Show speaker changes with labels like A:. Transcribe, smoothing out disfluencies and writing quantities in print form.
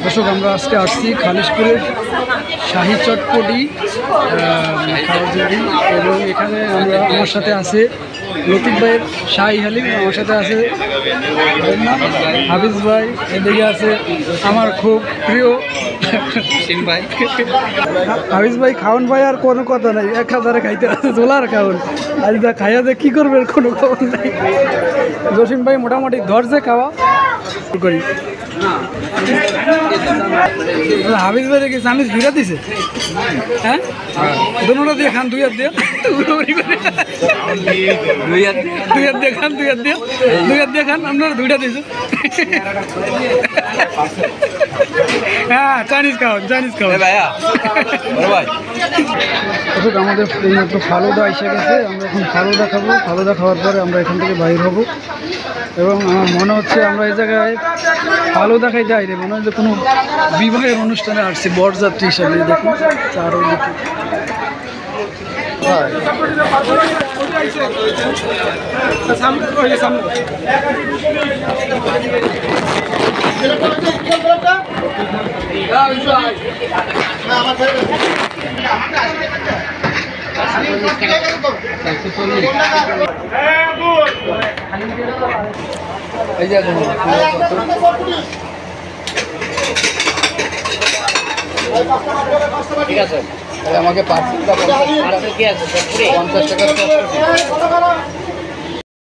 A: দর্শক আমরা আজকে আসছি খালিশপুরের শাহী চটপটি খাওয়ার জন্য এবং এখানে আমার সাথে আছে লতিফ ভাইয়ের শাহী হালিম, আমার সাথে আছে হাফিজ ভাই, এদিকে আছে আমার খুব প্রিয় ভাই হাফিজ ভাই। খাওয়ান ভাই আর কোনো কথা নাই, এক হাজারে খাইতে আছে চোলার খাওয়ান, আজ যা খাইয়া যে কী করবেন কোনো খবর নাই। জসিম ভাই মোটামুটি ধরছে খাওয়া করি। হাফিজ ভাই দেখি চামিজ ভিড়া দিছে, হ্যাঁ দুটা দিয়ে খান, দুই হাত দিয়ে খান, দুই হাত দিয়ে খান, আপনারা দুইটা দিয়েছে। হ্যাঁ চাইনিজ খাওয়ান, চাইনিজ খাওয়ান। আমাদের একটু ফালুদা এসে গেছে, আমরা এখন ফালুদা খাবো। ফালুদা খাওয়ার পরে আমরা এখান থেকে বাইর হব এবং আমার মনে হচ্ছে আমরা এই জায়গায় ফালুদা খাইতে আইরে মনে হয় যে কোনো বিবাহের অনুষ্ঠানে আসছি বরযাত্রী হিসাবে। দেখুন আরও দেখি ঠিক আছে আমাকে 50 টাকা 50 টাকা